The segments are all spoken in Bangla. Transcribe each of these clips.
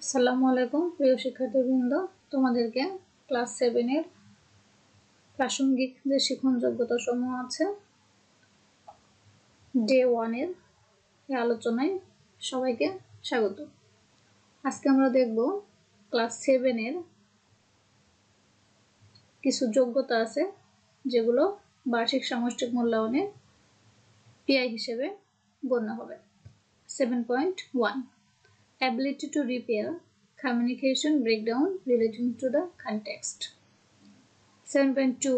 আসসালামু আলাইকুম প্রিয় শিক্ষার্থীবৃন্দ, তোমাদেরকে ক্লাস 7 এর প্রাসঙ্গিক যে শিখন যোগ্যতা সমূহ আছে ডে 1 এর এই আলোচনায় সবাইকে স্বাগত। আজকে আমরা দেখব ক্লাস 7 এর কিছু যোগ্যতা আছে যেগুলো বার্ষিক সামষ্টিক মূল্যায়নে পিআই হিসেবে গণ্য হবে। 7.1 Ability to repair communication breakdown relating to the context. 7.2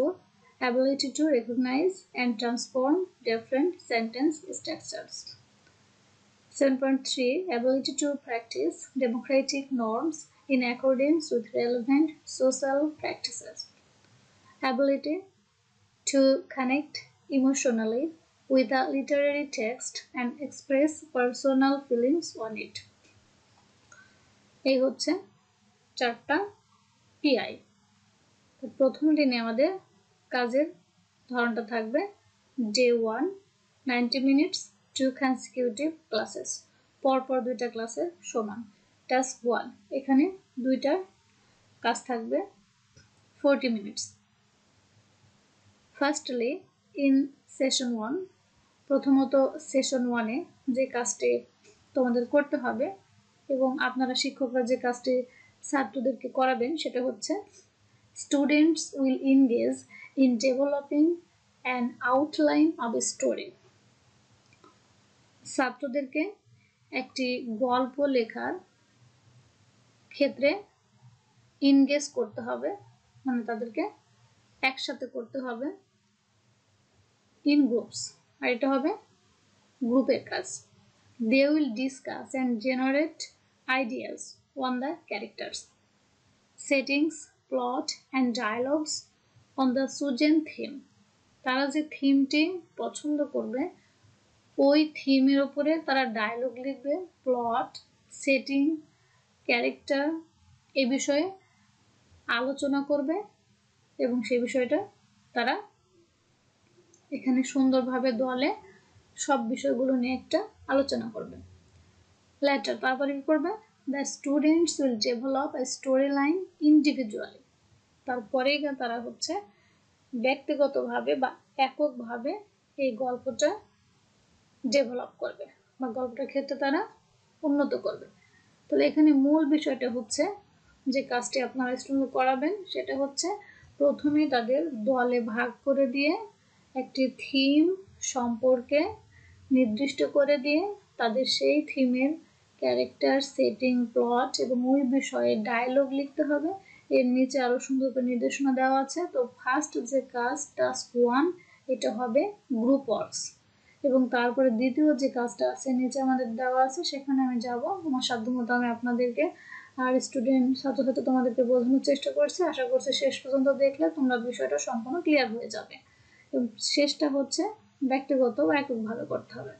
Ability to recognize and transform different sentence structures. 7.3 Ability to practice democratic norms in accordance with relevant social practices. Ability to connect emotionally with a literary text and express personal feelings on it. এই হচ্ছে চারটা পিআই। প্রথম দিনে আমাদের কাজের ধরনটা থাকবে ডে 1 90 মিনিটস 2 কনসিকিউটিভ ক্লাসেস, পরপর দুইটা ক্লাসের সমান। টাস্ক 1 এখানে দুইটা কাজ থাকবে 40 মিনিটস। ফার্স্টলি ইন সেশন 1, প্রথমত সেশন 1 এ যে কাজটি তোমাদের করতে হবে এবং আপনারা শিক্ষকরা যে কাজটি ছাত্রদেরকে করাবেন সেটা হচ্ছে students will engage in developing an outline of a story. ছাত্রদেরকে একটি গল্প লেখার ক্ষেত্রে এনগেজ করতে হবে, মানে তাদেরকে একসাথে করতে হবে ইন গ্রুপস, আর এটা হবে গ্রুপের কাজ। They will discuss and generate ideas on the characters, settings, plot and dialogues on the chosen theme. তারা যে থিমটি পছন্দ করবে ওই থিমের উপরে তারা ডায়লগ লিখবে, প্লট, সেটিং, ক্যারেক্টার এই বিষয়ে আলোচনা করবে এবং সেই বিষয়টা তারা এখানে সুন্দরভাবে দলে সব বিষয়গুলো নিয়ে একটা আলোচনা করবে। লেটার তারপরে কি করবে? The students will develop a story line individually. তারপরেই তারা হচ্ছে ব্যক্তিগতভাবে বা এককভাবে এই গল্পটা ডেভেলপ করবে বা গল্পটার ক্ষেত্রে তারা উন্নত করবে। তাহলে এখানে মূল বিষয়টা হচ্ছে যে কাজটি আপনারা স্টুডেন্ট করাবেন সেটা হচ্ছে প্রথমেই তাদের দলে ভাগ করে দিয়ে একটি থিম সম্পর্কে নির্দিষ্ট করে দিয়ে তাদের সেই থিমের ক্যারেক্টার, সেটিং, প্লট এবং ওই বিষয়ে ডায়লগ লিখতে হবে। এর নিচে আরো সুন্দর করে নির্দেশনা দেওয়া আছে। তো ফার্স্ট যে কাজ টাস্ক 1 এটা হবে গ্রুপ ওয়ার্কস, এবং তারপরে দ্বিতীয় যে কাজটা আছে নিচে আমাদের দেওয়া আছে সেখানে আমি যাব। আমার সাধ্যমতো আমি আপনাদেরকে আর স্টুডেন্ট ছাত্রছাত্রী তোমাদেরকে বোঝানোর চেষ্টা করছি। আশা করছি শেষ পর্যন্ত দেখলে তোমরা বিষয়টা সম্পূর্ণ ক্লিয়ার হয়ে যাবে। এবং শেষটা হচ্ছে ব্যক্তিগত বা এককভাবে করতে হবে।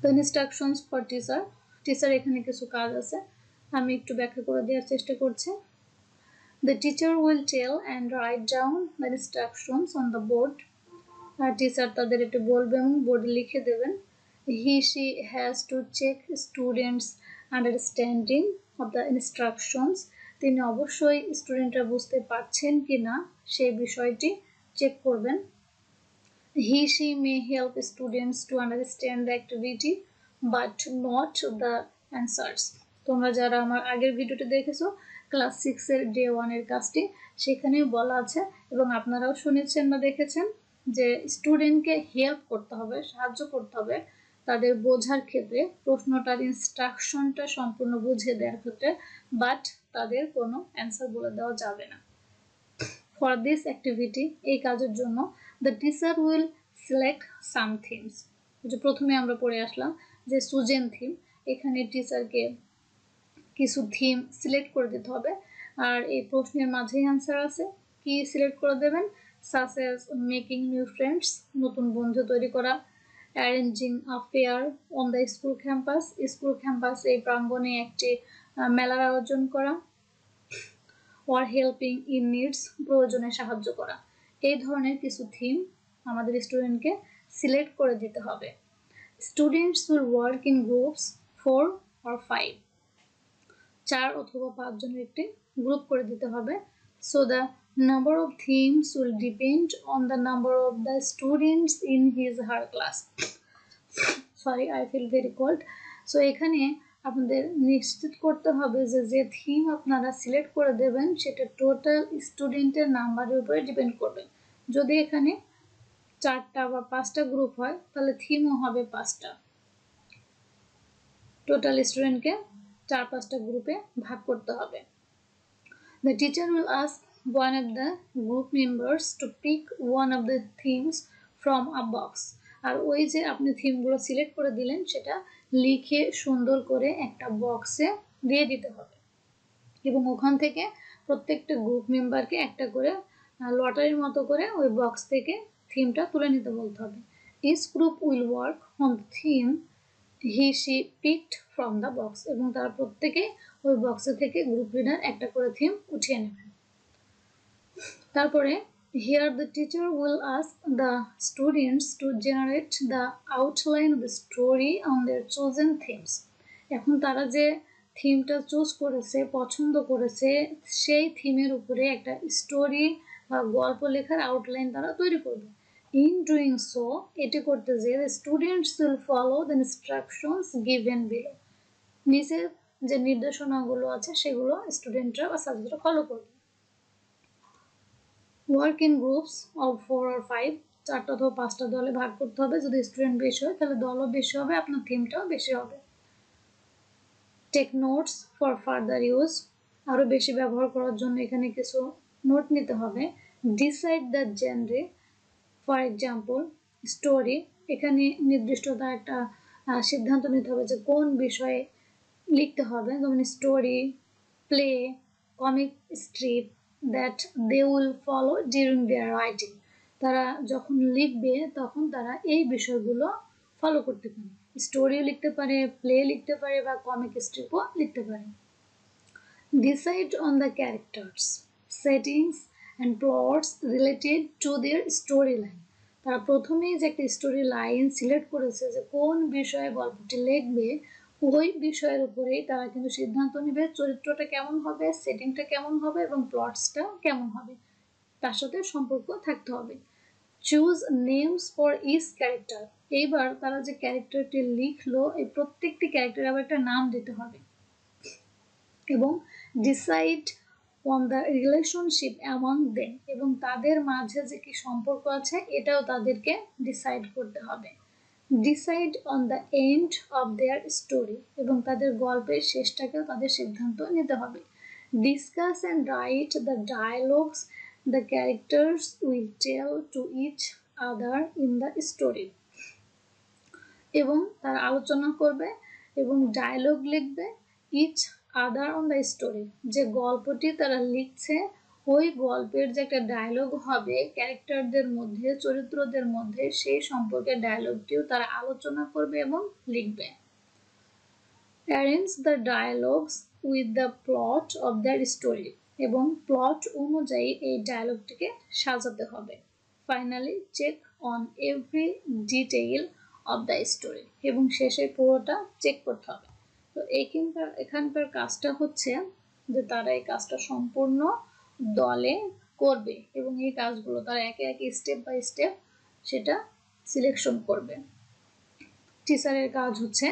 তো ইনস্ট্রাকশনস ফর টিচার, টিচার এখানে কিছু কাজ আছে আমি একটু ব্যাখ্যা করে দেওয়ার চেষ্টা করছি। The teacher will tell and write down the instructions on the board. Teacher তাদের এটা বলবে এবং বোর্ডে লিখে দেবেন। She has to check students understanding of the instructions. তিনি অবশ্যই স্টুডেন্টরা বুঝতে পারছেন কিনা সেই বিষয়টি চেক করবেন। She may help students to understand the activity but not the answers. তোমরা যারা আমার আগের ভিডিওটি দেখেছো ক্লাস 6 এর ডে 1 এর কাজটি, সেখানে বলা আছে এবং আপনারাও শুনেছেন বা দেখেছেন যে স্টুডেন্টকে হেল্প করতে হবে, সাহায্য করতে হবে তাদের বোঝার ক্ষেত্রে, প্রশ্নটার ইনস্ট্রাকশনটা সম্পূর্ণ বুঝিয়ে দেওয়ার ক্ষেত্রে, বাট তাদের কোনো অ্যান্সার বলে দেওয়া যাবে না। For this activity, এই কাজের জন্য the teacher will select some themes. যে প্রথমে আমরা পড়ে আসলাম যে chosen theme, এখানে টিচারকে কিছু থিম সিলেক্ট করে দিতে হবে আর এই প্রশ্নের মাঝেই অ্যান্সার আছে। কি সিলেক্ট করে দেবেন? such as making new friends, নতুন বন্ধু তৈরি করা, arranging a fair on the school campus, school campus এই প্রাঙ্গণে একটি মেলার আয়োজন করা, or helping in needs, প্রয়োজনে সাহায্য করা। এই ধরনের কিছু থিম আমাদের স্টুডেন্টকে সিলেক্ট করে দিতে হবে। Students will work in groups 4 or 5. 4 অথবা 5 জনের একটি গ্রুপ করে দিতে হবে। So the number of themes will depend on the number of the students in his her class. Sorry, I feel very cold. So এখানে আপনাদের নিশ্চিত করতে হবে যে থিম আপনারা সিলেক্ট করে দেবেন সেটা টোটাল স্টুডেন্টের নাম্বারের উপরে ডিপেন্ড করবে। যদি এখানে 4টা বা 5টা গ্রুপ হয় তাহলে থিমও হবে 5টা। টোটাল স্টুডেন্টকে 4-5টা গ্রুপে ভাগ করতে হবে। The teacher will ask one of the group members to pick one of the themes from a box. আর ওই যে আপনি থিমগুলো সিলেক্ট করে দিলেন সেটা লিখে সুন্দর করে একটা বক্সে দিয়ে দিতে হবে এবং ওখান থেকে প্রত্যেকটা গ্রুপ মেম্বারকে একটা করে লটারির মতো করে ওই বক্স থেকে থিমটা তুলে নিতে বলতে হবে। Each group will work on the theme he she picked from the box এবং তারা প্রত্যেকে ওই বক্স থেকে গ্রুপ লিডার একটা করে থিম উঠিয়ে নেবেন। তারপরে here the teacher will ask the students to generate the outline of the story on their chosen themes. এখন তারা যে থিমটা চুজ করেছে পছন্দ করেছে সেই থিমের উপরে একটা স্টোরি বা গল্প লেখার আউটলাইন তারা তৈরি করবে। In doing so, এটি করতে যে the students will follow the instructions given below. নিচে যে নির্দেশনাগুলো আছে সেগুলো স্টুডেন্টরা বা ছাত্ররা ফলো করবে। Work in groups of 4 or 5, 4টা অথবা 5টা দলে ভাগ করতে হবে। যদি স্টুডেন্ট বেশি হয় তাহলে দলও বেশি হবে, আপনার থিমটাও বেশি হবে। Take notes for further use. আরো বেশি ব্যবহার করার জন্য এখানে কিছু নোট নিতে হবে। Decide the genre. For example, story. এখানে নির্দিষ্ট একটা সিদ্ধান্ত নিতে হবে যে কোন বিষয়ে লিখতে হবে, যেমন story, play, comic strip that they will follow during their writing. তারা যখন লিখবে তখন তারা এই বিষয়গুলো ফলো করতে পারে। স্টোরিও লিখতে পারে, প্লে লিখতে পারে বা কমিক স্ট্রিপও লিখতে পারে। Decide on the characters, settings and plots related to their storyline. তারা প্রথমেই যে একটা স্টোরি লাইন সিলেক্ট করেছে যে কোন বিষয়ে গল্পটি লিখবে ওই বিষয়ের উপরেই তারা কিন্তু সিদ্ধান্ত নেবে চরিত্রটা কেমন হবে, সেটিংটা কেমন হবে এবং প্লটসটা কেমন হবে, তার সাথে সম্পর্ক থাকতে হবে। Choose names for each character. এইবার তারা যে ক্যারেক্টারটি লিখলো এই প্রত্যেকটি ক্যারেক্টার আবার একটা নাম দিতে হবে এবং decide on the relationship among them এবং তাদের মাঝে যে কি সম্পর্ক আছে এটাও তাদেরকে ডিসাইড করতে হবে। Decide on the end of their story এবং তাদের গল্পের শেষটাকেও তাদের সিদ্ধান্ত নিতে হবে। Discuss and write the dialogues the characters will tell to each other in the story এবং তারা আলোচনা করবে এবং ডায়লগ লিখবে each other on the story. যে গল্পটি তারা লিখছে ওই গল্পের যে একটা ডায়লগ হবে ক্যারেক্টারদের মধ্যে, চরিত্রদের মধ্যে, সেই সম্পর্কে ডায়লগটিও তারা আলোচনা করবে এবং লিখবে। Arrange the dialogues with the plot of their story এবং প্লট অনুযায়ী এই ডায়লগটিকে সাজাতে হবে। Finally check on every detail of the story এবং শেষে পুরোটা চেক করতে হবে। তো এখানকার কাজটা হচ্ছে যে তারা এই কাজটা সম্পূর্ণ দলে করবে এবং এই কাজগুলো তারা একে একে স্টেপ বাই স্টেপ সেটা সিলেকশন করবে। টিচারের কাজ হচ্ছে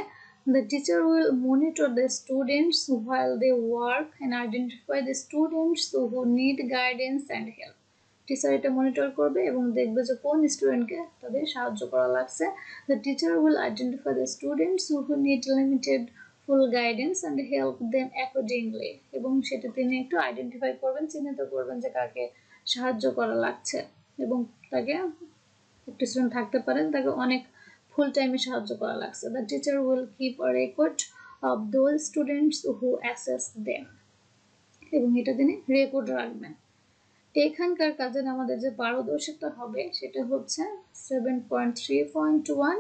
the teacher will monitor the students while they work and identify the students who need guidance and help. Teacher এটা মনিটর করবে এবং দেখবে যে কোন স্টুডেন্টকে তাদের সাহায্য করা লাগছে। The teacher will identify the students who need limited full guidance and help them accordingly. এবং সেটা তিনি একটু আইডেন্টিফাই করবেন, চিহ্নিত করবেন যে কাকে সাহায্য করা লাগছে এবং তাকে একটু স্টুডেন্ট থাকতে পারেন তাকে অনেক ফুল টাইমে সাহায্য করা লাগছে। The teacher will keep a record of those students who assess them এবং এটা তিনি রেকর্ড রাখবেন। এখানকার কাজে আমাদের যে পারদর্শিতা হবে সেটা হচ্ছে 7.3.1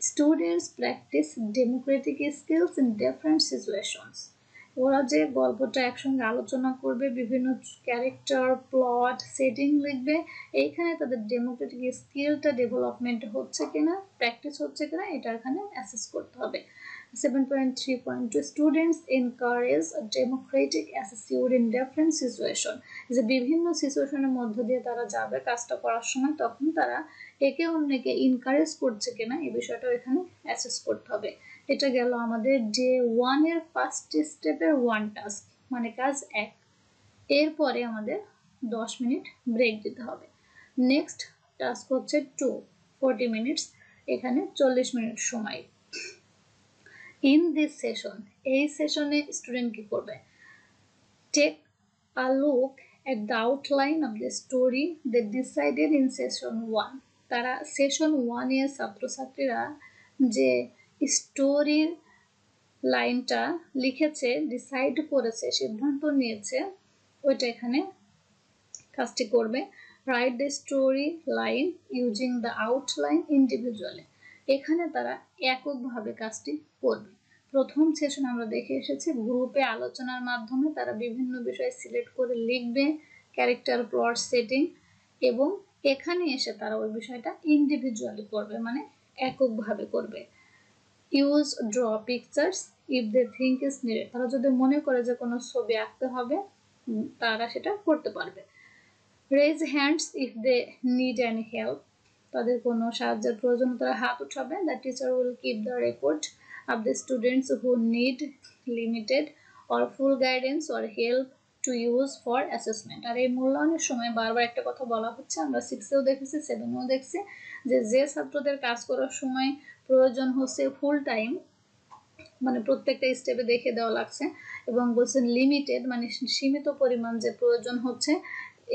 students practice Democratic skills in different situations. ওরা যে গল্পটা একসঙ্গে আলোচনা করবে, বিভিন্ন ক্যারেক্টার, প্লট, সেটিং লিখবে, এইখানে তাদের ডেমোক্রেটিক স্কিলটা ডেভেলপমেন্ট হচ্ছে কিনা, প্র্যাকটিস হচ্ছে কিনা এটা এখানে অ্যাসেস করতে হবে। 7.3.2 students encourage a democratic attitude in different situation. যে বিভিন্ন সিচুয়েশনের মধ্য দিয়ে তারা যাবে কাজটা করার সময়, তখন তারা একে অন্যকে এনকারেজ করছে কিনা এই বিষয়টা এখানে অ্যাসেস করতে হবে। এটা গেল আমাদের ডে 1 এর ফার্স্ট স্টেপের 1 টাস্ক, মানে কাজ 1। এরপরে আমাদের 10 মিনিট ব্রেক দিতে হবে। নেক্সট টাস্ক হচ্ছে 2, 40 মিনিটস, এখানে 40 মিনিট সময়। ইন দিস সেশন, এই সেশনে স্টুডেন্ট কি করবে? Take a look at the outline of the story they decided in session 1। তারা সেশন 1 এর ছাত্রছাত্রীরা যে স্টোরির লাইনটা লিখেছে, ডিসাইড করেছে, সিদ্ধান্ত নিয়েছে, ওইটা এখানে কাজটি করবে। Write the story line using the outline individually. এখানে তারা এককভাবে কাজটি করবে। প্রথম সেশন আমরা দেখে এসেছি গ্রুপে আলোচনার মাধ্যমে তারা বিভিন্ন বিষয় সিলেক্ট করে লিখবে, ক্যারেক্টার, প্লট, সেটিং, এবং এখানে এসে তারা ওই বিষয়টা ইন্ডিভিজুয়ালি করবে, মানে এককভাবে করবে। Use draw pictures if they think is needed. তারা যদি মনে করে যে কোনো ছবি আঁকতে হবে, তারা সেটা করতে পারবে। Raise hands if they need any help. তাদের কোনো সাহায্যের প্রয়োজন তারা হাত উঠাবে। The teacher will keep the record of the students who need limited or full guidance or help to use for assessment. আর এই মূল্যায়নের সময় বারবার একটা কথা বলা হচ্ছে, আমরা 6এও দেখেছি, 7এও দেখছি, যে ছাত্রদের কাজ করার সময় প্রয়োজন হচ্ছে ফুল টাইম, মানে প্রত্যেকটা স্টেপে দেখে দেওয়া লাগছে, এবং বলছেন লিমিটেড, মানে সীমিত পরিমাণ যে প্রয়োজন হচ্ছে,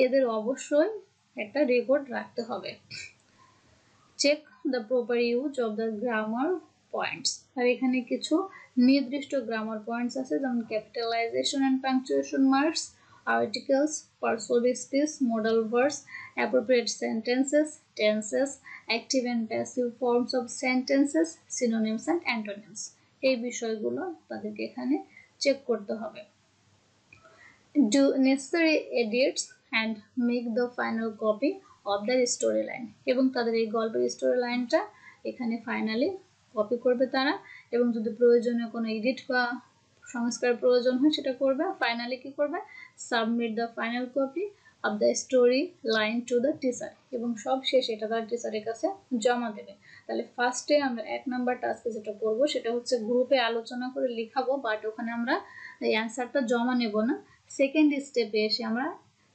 এদের অবশ্যই একটা রেকর্ড রাখতে হবে। Check the proper use of the grammar points. আর এখানে কিছু নির্দিষ্ট গ্রামার পয়েন্টস আছে, যেমন capitalisation and punctuation marks, articles, persuasive speech, modal verbs, appropriate sentences, tenses, active and passive forms of sentences, synonyms and antonyms. এই বিষয়গুলো তাদেরকে এখানে চেক করতে হবে। Do necessary edits and make the final copy of the story line. এবং তাদের এই গল্পের স্টোরি লাইনটা এখানে ফাইনালি কপি করবে তারা, এবং যদি প্রয়োজনীয় কোনো এডিট বা সংস্কার প্রয়োজন হয় সেটা করবে। ফাইনালি কি করবে? Submit the final copy of the story line to the teacher, এবং সব শেষে এটা তার টিচারের কাছে জমা দেবে। তাহলে ফার্স্টে আমরা 1 নাম্বার টাস্কে যেটা করব সেটা হচ্ছে গ্রুপে আলোচনা করে লিখাবো, বাট ওখানে আমরা এই অ্যান্সারটা জমা নেব না। সেকেন্ড স্টেপে এসে আমরা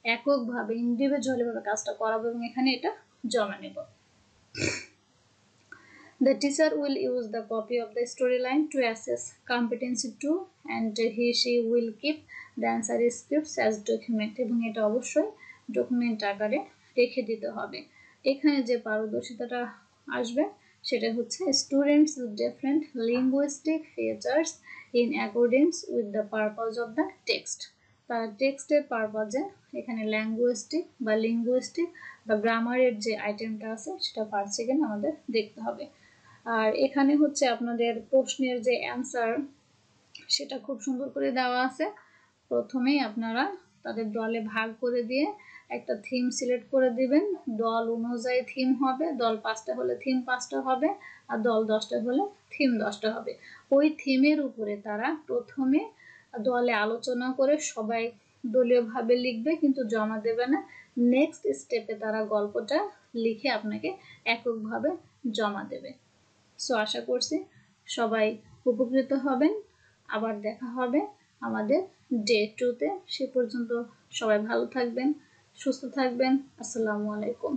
এককভাবে ইন্ডিভিজুয়ালি ভাবে কাজটা করাবো এবং এখানে এটা জমা নেব। The teacher will use the copy of the storyline to assess competency too, and she will keep the answer scripts as document, এবং এটা অবশ্যই ডকুমেন্ট আকারে রেখে দিতে হবে। এখানে যে পারদর্শিতাটা আসবে সেটা হচ্ছে students with different linguistic features in accordance with the purpose of the text. তারা টেক্সটের পারপাজে এখানে ল্যাঙ্গুইস্টিক বা লিঙ্গুইস্টিক বা গ্রামারের যে আইটেমটা আছে সেটা পারছে কিনা আমাদের দেখতে হবে। আর এখানে হচ্ছে আপনাদের প্রশ্নের যে অ্যান্সার সেটা খুব সুন্দর করে দেওয়া আছে। প্রথমেই আপনারা তাদের দলে ভাগ করে দিয়ে একটা থিম সিলেক্ট করে দিবেন। দল অনুযায়ী থিম হবে, দল 5টা হলে থিম 5টা হবে, আর দল 10টা হলে থিম 10টা হবে। ওই থিমের উপরে তারা প্রথমে দলে আলোচনা করে সবাই দলীয়ভাবে লিখবে, কিন্তু জমা দেবে না। নেক্সট স্টেপে তারা গল্পটা লিখে আপনাকে এককভাবে জমা দেবে। সো আশা করছি সবাই উপকৃত হবেন। আবার দেখা হবে আমাদের ডে 2-তে। সে পর্যন্ত সবাই ভালো থাকবেন, সুস্থ থাকবেন। আসসালামু আলাইকুম।